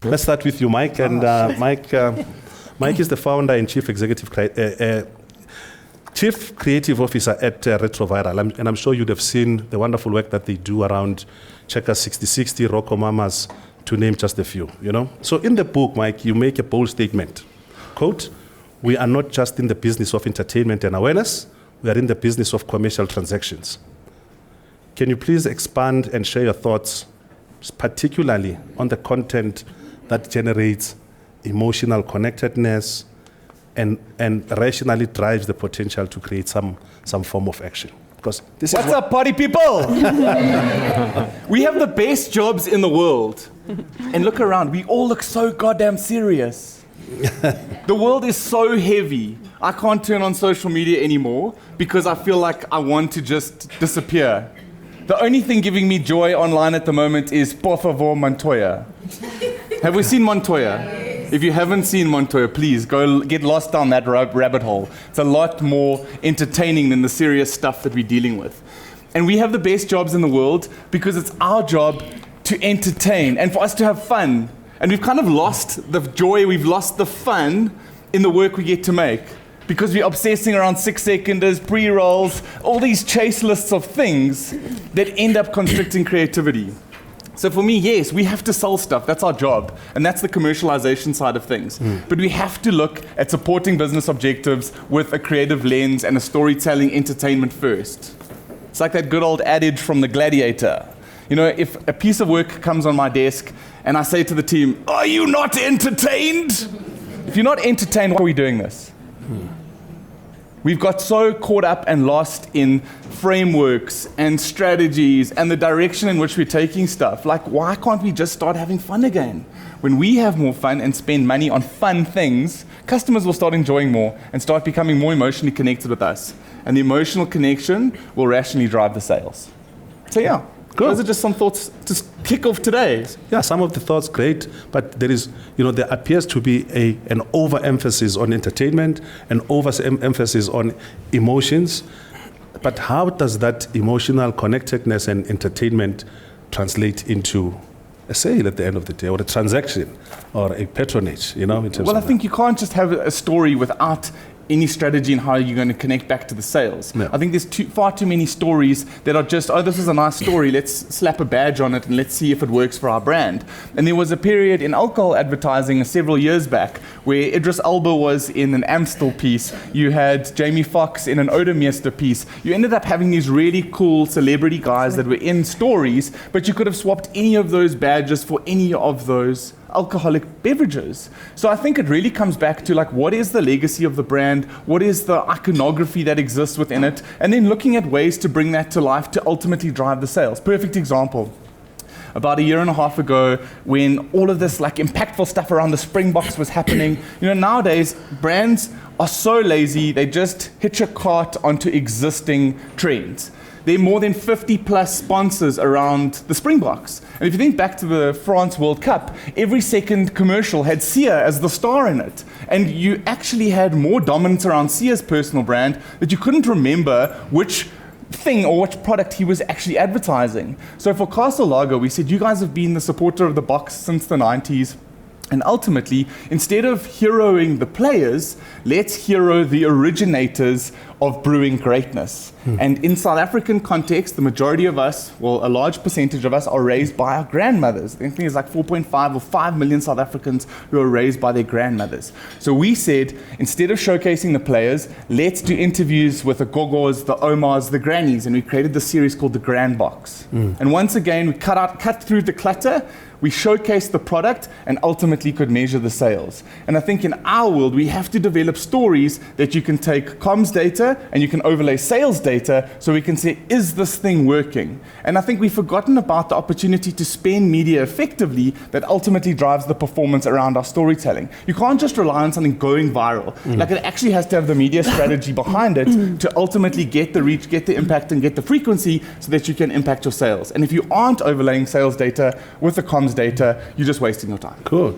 Let's start with you, Mike. And Mike is the founder and chief creative officer at Retroviral. And I'm sure you'd have seen the wonderful work that they do around Checkers 6060, Rocco Mamas, to name just a few, you know. So in the book, Mike, you make a bold statement. Quote, "We are not just in the business of entertainment and awareness, we are in the business of commercial transactions." Can you please expand and share your thoughts, particularly on the content that generates emotional connectedness and rationally drives the potential to create some form of action? Because this What's up, party people? We have the best jobs in the world. And look around, we all look so goddamn serious. The world is so heavy. I can't turn on social media anymore because I feel like I want to just disappear. The only thing giving me joy online at the moment is Por favor Montoya. Have we seen Montoya? If you haven't seen Montoya, please go get lost down that rabbit hole. It's a lot more entertaining than the serious stuff that we're dealing with. And we have the best jobs in the world because it's our job to entertain and for us to have fun. And we've kind of lost the joy, we've lost the fun in the work we get to make. Because we're obsessing around 6-seconders, pre-rolls, all these chase lists of things that end up constricting creativity. So for me, yes, we have to sell stuff. That's our job. And that's the commercialization side of things. But we have to look at supporting business objectives with a creative lens and a storytelling entertainment first. It's like that good old adage from the Gladiator. You know, if a piece of work comes on my desk and I say to the team, "Are you not entertained?" If you're not entertained, why are we doing this? We've got so caught up and lost in frameworks and strategies and the direction in which we're taking stuff. Like, why can't we just start having fun again? When we have more fun and spend money on fun things, customers will start enjoying more and start becoming more emotionally connected with us. And the emotional connection will rationally drive the sales. So yeah. Cool. Those are just some thoughts to kick off today. Yeah, some of the thoughts great, but there is, you know, there appears to be an overemphasis on entertainment, an overemphasis on emotions. But how does that emotional connectedness and entertainment translate into a sale at the end of the day, or a transaction, or a patronage, you know? In terms well, I of think you can't just have a story without any strategy in how you're going to connect back to the sales. Yeah. I think there's far too many stories that are just, oh, this is a nice story, let's slap a badge on it and let's see if it works for our brand. And there was a period in alcohol advertising several years back where Idris Elba was in an Amstel piece, you had Jamie Foxx in an Odermeester piece. You ended up having these really cool celebrity guys that were in stories, but you could have swapped any of those badges for any of those alcoholic beverages. So I think it really comes back to, like, what is the legacy of the brand? What is the iconography that exists within it? And then looking at ways to bring that to life to ultimately drive the sales. Perfect example. About a year and a half ago, when all of this like impactful stuff around the Springboks was happening, you know, nowadays brands are so lazy, they just hitch a cart onto existing trends. There are more than 50 plus sponsors around the Springboks. And if you think back to the France World Cup, every second commercial had Sia as the star in it. And you actually had more dominance around Sia's personal brand that you couldn't remember which thing or which product he was actually advertising. So for Castle Lager, we said, you guys have been the supporter of the box since the 90s. And ultimately, instead of heroing the players, let's hero the originators of brewing greatness. And in South African context, the majority of us, well, a large percentage of us are raised by our grandmothers. I think it's like 4.5 or 5 million South Africans who are raised by their grandmothers. So we said, instead of showcasing the players, let's do interviews with the Gogos, the Omars, the Grannies, and we created this series called The Grand Box. And once again, we cut through the clutter, we showcased the product and ultimately could measure the sales. And I think in our world, we have to develop stories that you can take comms data and you can overlay sales data so we can say, is this thing working? And I think we've forgotten about the opportunity to spend media effectively that ultimately drives the performance around our storytelling. You can't just rely on something going viral. Like, it actually has to have the media strategy behind it to ultimately get the reach, get the impact, and get the frequency so that you can impact your sales. And if you aren't overlaying sales data with the comms data, you're just wasting your time. Cool.